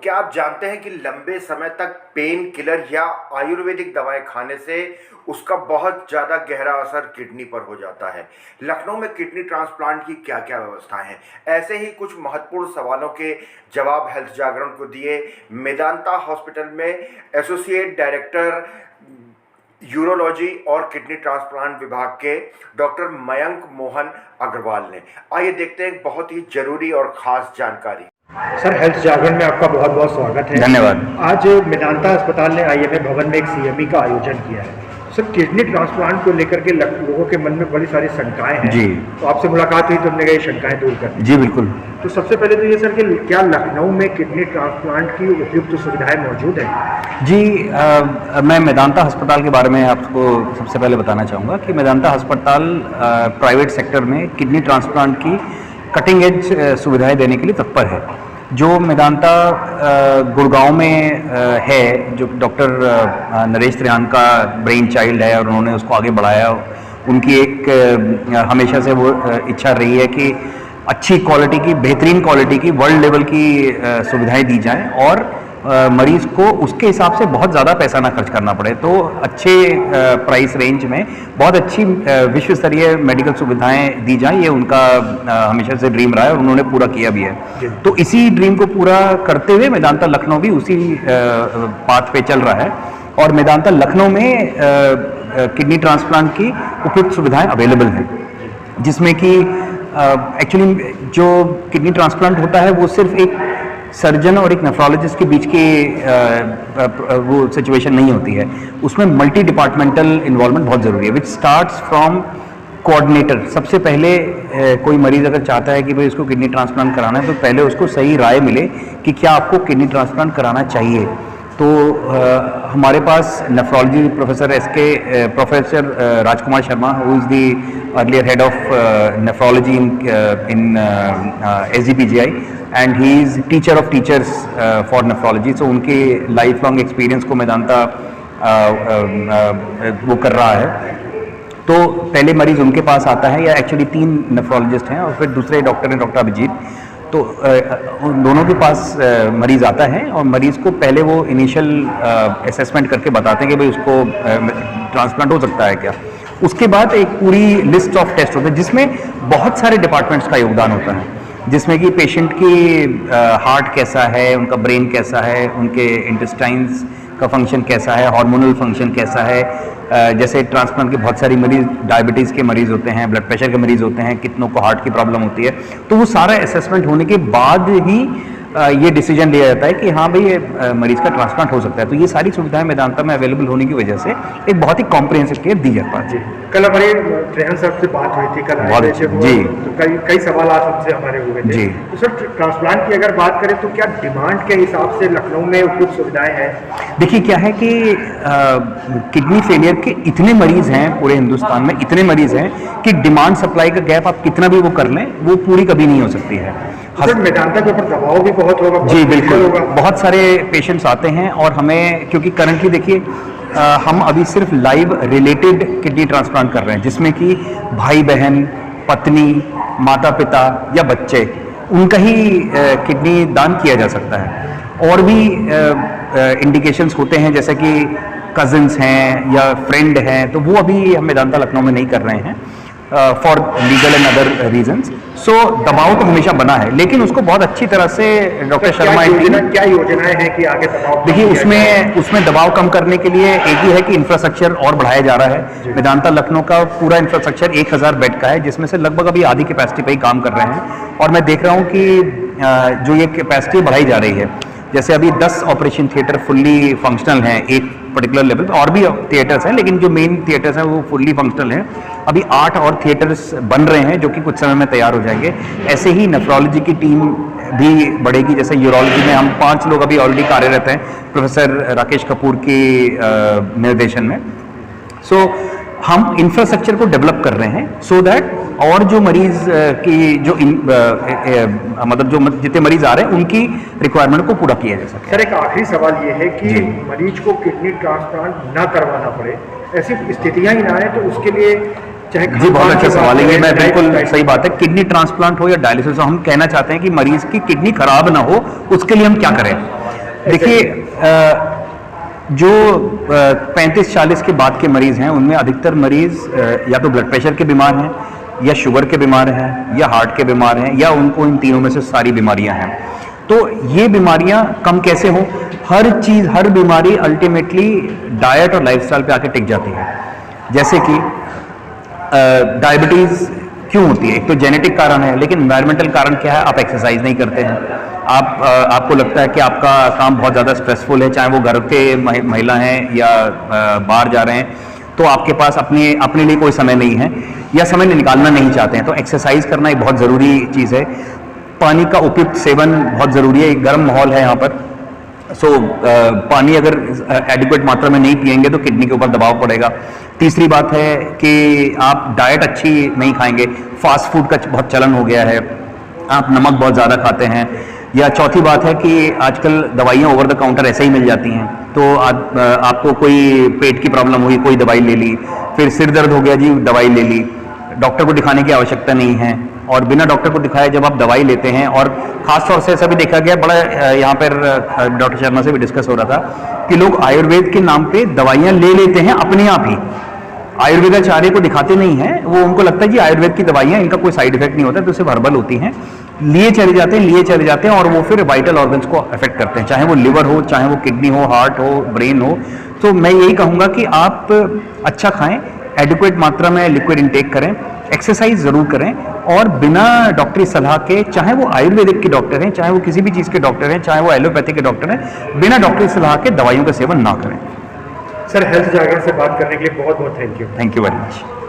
क्या आप जानते हैं कि लंबे समय तक पेन किलर या आयुर्वेदिक दवाएं खाने से उसका बहुत ज़्यादा गहरा असर किडनी पर हो जाता है। लखनऊ में किडनी ट्रांसप्लांट की क्या क्या व्यवस्थाएं हैं, ऐसे ही कुछ महत्वपूर्ण सवालों के जवाब हेल्थ जागरण को दिए मेदांता हॉस्पिटल में एसोसिएट डायरेक्टर यूरोलॉजी और किडनी ट्रांसप्लांट विभाग के डॉक्टर मयंक मोहन अग्रवाल ने। आइए देखते हैं बहुत ही जरूरी और खास जानकारी। सर, हेल्थ जागरण में आपका बहुत बहुत स्वागत है। धन्यवाद। आज मेदांता अस्पताल ने IMA भवन में एक CME का आयोजन किया है। सर, किडनी ट्रांसप्लांट को लेकर के लोगों के मन में बड़ी सारी शंकाएं हैं जी। तो आपसे मुलाकात हुई तो हमने कहा ये शंकाएं दूर कर दी। जी बिल्कुल। तो सबसे पहले तो ये सर कि क्या लखनऊ में किडनी ट्रांसप्लांट की उपयुक्त सुविधाएं मौजूद हैं? जी, मैं मेदांता अस्पताल के बारे में आपको सबसे पहले बताना चाहूँगा कि मेदांता अस्पताल प्राइवेट सेक्टर में किडनी ट्रांसप्लांट की कटिंग एज सुविधाएं देने के लिए तत्पर है। जो मेदांता गुड़गांव में है, जो डॉक्टर नरेश त्रियान का ब्रेन चाइल्ड है और उन्होंने उसको आगे बढ़ाया, उनकी एक हमेशा से वो इच्छा रही है कि अच्छी क्वालिटी की, बेहतरीन क्वालिटी की, वर्ल्ड लेवल की सुविधाएं दी जाएं और मरीज़ को उसके हिसाब से बहुत ज़्यादा पैसा ना खर्च करना पड़े। तो अच्छे प्राइस रेंज में बहुत अच्छी विश्व स्तरीय मेडिकल सुविधाएं दी जाएं, ये उनका हमेशा से ड्रीम रहा है और उन्होंने पूरा किया भी है। तो इसी ड्रीम को पूरा करते हुए मेदांता लखनऊ भी उसी पाथ पे चल रहा है और मेदांता लखनऊ में किडनी ट्रांसप्लांट की उपयुक्त सुविधाएँ अवेलेबल हैं, जिसमें कि एक्चुअली जो किडनी ट्रांसप्लांट होता है वो सिर्फ एक सर्जन और एक नेफ्रोलॉजिस्ट के बीच की वो सिचुएशन नहीं होती है। उसमें मल्टी डिपार्टमेंटल इन्वॉल्वमेंट बहुत ज़रूरी है, विच स्टार्ट्स फ्रॉम कोऑर्डिनेटर। सबसे पहले कोई मरीज़ अगर चाहता है कि भाई उसको किडनी ट्रांसप्लांट कराना है तो पहले उसको सही राय मिले कि क्या आपको किडनी ट्रांसप्लांट कराना चाहिए। तो हमारे पास nephrology professor Rajkumar Sharma, who is the earlier head of nephrology in SGPGI and he is teacher of teachers for nephrology. So उनके लाइफ लॉन्ग एक्सपीरियंस को मेदांता वो कर रहा है। तो पहले मरीज़ उनके पास आता है, या एक्चुअली 3 नेफ्रोलॉजिस्ट हैं और फिर दूसरे डॉक्टर हैं डॉक्टर अभिजीत। तो उन दोनों के पास मरीज़ आता है और मरीज़ को पहले वो इनिशियल असेसमेंट करके बताते हैं कि भाई उसको ट्रांसप्लांट हो सकता है क्या। उसके बाद एक पूरी लिस्ट ऑफ टेस्ट होते हैं जिसमें बहुत सारे डिपार्टमेंट्स का योगदान होता है, जिसमें कि पेशेंट की हार्ट कैसा है, उनका ब्रेन कैसा है, उनके इंटेस्टाइन्स का फंक्शन कैसा है, हार्मोनल फंक्शन कैसा है। जैसे ट्रांसप्लांट के बहुत सारी मरीज़ डायबिटीज़ के मरीज़ होते हैं, ब्लड प्रेशर के मरीज़ होते हैं, कितनों को हार्ट की प्रॉब्लम होती है। तो वो सारा असेसमेंट होने के बाद ही ये डिसीजन लिया जाता है कि हाँ भाई ये मरीज़ का ट्रांसप्लांट हो सकता है। तो ये सारी सुविधाएं मेदांता में अवेलेबल होने की वजह से एक बहुत ही कॉम्प्रिहेंसिव केयर दी जाती है। जी, कल हमारे त्रियान साहब से बात हुई थी, कल आए थे वो, जी, तो कई सवाल आज हमसे हमारे हुए थे। जी। तो सर, ट्रांसप्लांट की अगर बात करें तो क्या डिमांड के हिसाब से लखनऊ में उपयुक्त सुविधाएं हैं? देखिए क्या है कि किडनी फेलियर के इतने मरीज़ हैं पूरे हिंदुस्तान में, इतने मरीज़ हैं कि डिमांड सप्लाई का गैप आप कितना भी वो कर लें वो पूरी कभी नहीं हो सकती है। मेदांता के ऊपर दबाव भी बहुत होगा। जी बिल्कुल, बहुत सारे पेशेंट्स आते हैं और हमें, क्योंकि करंटली देखिए हम अभी सिर्फ लाइव रिलेटेड किडनी ट्रांसप्लांट कर रहे हैं, जिसमें कि भाई बहन, पत्नी, माता पिता या बच्चे, उनका ही किडनी दान किया जा सकता है। और भी इंडिकेशंस होते हैं जैसे कि कजिन्स हैं या फ्रेंड हैं, तो वो अभी हम मेदांता लखनऊ में नहीं कर रहे हैं for legal and other reasons. So दबाव तो हमेशा बना है, लेकिन उसको बहुत अच्छी तरह से डॉक्टर शर्मा क्या योजनाएं हैं कि आगे दबाव? देखिए उसमें दबाव कम करने के लिए एक ही है कि इंफ्रास्ट्रक्चर और बढ़ाया जा रहा है। मेदांता लखनऊ का पूरा इंफ्रास्ट्रक्चर 1000 बेड का है, जिसमें से लगभग अभी आधी कैपेसिटी पे ही काम कर रहे हैं। और मैं देख रहा हूँ कि जो ये कैपेसिटी बढ़ाई जा रही है, जैसे अभी 10 ऑपरेशन थिएटर फुल्ली फंक्शनल हैं एक पर्टिकुलर लेवल पे, और भी थिएटर्स हैं लेकिन जो मेन थिएटर्स हैं वो फुल्ली फंक्शनल हैं। अभी 8 और थिएटर्स बन रहे हैं जो कि कुछ समय में तैयार हो जाएंगे। ऐसे ही नेफ्रोलॉजी की टीम भी बढ़ेगी। जैसे यूरोलॉजी में हम 5 लोग अभी ऑलरेडी कार्यरत हैं प्रोफेसर राकेश कपूर के निर्देशन में। सो हम इंफ्रास्ट्रक्चर को डेवलप कर रहे हैं सो दैट और जो मरीज की जो मतलब जो जितने मरीज आ रहे हैं उनकी रिक्वायरमेंट को पूरा किया जा सके। सर, एक आखिरी सवाल ये है कि मरीज को किडनी ट्रांसप्लांट ना करवाना पड़े, ऐसी स्थितियां ही ना आए, तो उसके लिए चाहे। जी बहुत अच्छा सवाल है ये, मैं बिल्कुल सही बात है। किडनी ट्रांसप्लांट हो या डायलिसिस हो, हम कहना चाहते हैं कि मरीज की किडनी खराब ना हो, उसके लिए हम क्या करें। देखिए जो 35-40 के बाद के मरीज हैं उनमें अधिकतर मरीज या तो ब्लड प्रेशर के बीमार हैं या शुगर के बीमार हैं या हार्ट के बीमार हैं या उनको इन तीनों में से सारी बीमारियां हैं। तो ये बीमारियां कम कैसे हो? हर चीज़, हर बीमारी अल्टीमेटली डाइट और लाइफस्टाइल पे आके टिक जाती है। जैसे कि डायबिटीज़ क्यों होती है? एक तो जेनेटिक कारण है, लेकिन एनवायरमेंटल कारण क्या है? आप एक्सरसाइज नहीं करते हैं, आपको लगता है कि आपका काम बहुत ज़्यादा स्ट्रेसफुल है, चाहे वो घर के महिला हैं या बाहर जा रहे हैं, तो आपके पास अपने लिए कोई समय नहीं है या समय निकालना नहीं चाहते हैं। तो एक्सरसाइज करना एक बहुत ज़रूरी चीज़ है। पानी का उपयुक्त सेवन बहुत ज़रूरी है। एक गर्म माहौल है यहाँ पर, पानी अगर एडिक्वेट मात्रा में नहीं पिएंगे तो किडनी के ऊपर दबाव पड़ेगा। तीसरी बात है कि आप डाइट अच्छी नहीं खाएंगे, फास्ट फूड का बहुत चलन हो गया है, आप नमक बहुत ज़्यादा खाते हैं। या चौथी बात है कि आजकल दवाइयाँ ओवर द काउंटर ऐसे ही मिल जाती हैं, तो आपको कोई पेट की प्रॉब्लम हुई, कोई दवाई ले ली, फिर सिर दर्द हो गया जी, दवाई ले ली, डॉक्टर को दिखाने की आवश्यकता नहीं है। और बिना डॉक्टर को दिखाए जब आप दवाई लेते हैं, और ख़ास तौर से ऐसा भी देखा गया, बड़ा यहाँ पर डॉक्टर शर्मा से भी डिस्कस हो रहा था कि लोग आयुर्वेद के नाम पे दवाइयाँ ले लेते हैं अपने आप ही, आयुर्वेदाचार्य को दिखाते नहीं हैं। वो उनको लगता है कि आयुर्वेद की दवाइयाँ, इनका कोई साइड इफेक्ट नहीं होता, तो सिर्फ हर्बल होती हैं, लिए चले जाते हैं और वो फिर वाइटल ऑर्गन्स को अफेक्ट करते हैं, चाहे वो लिवर हो, चाहे वो किडनी हो, हार्ट हो, ब्रेन हो। तो मैं यही कहूँगा कि आप अच्छा खाएं, एडिक्वेट मात्रा में लिक्विड इंटेक करें, एक्सरसाइज ज़रूर करें, और बिना डॉक्टरी सलाह के, चाहे वो आयुर्वेदिक के डॉक्टर हैं, चाहे वो किसी भी चीज़ के डॉक्टर हैं, चाहे वो एलोपैथी के डॉक्टर हैं, बिना डॉक्टरी सलाह के दवाइयों का सेवन ना करें। सर, हेल्थ जागरण से बात करने के लिए बहुत बहुत thank you. Thank you very much.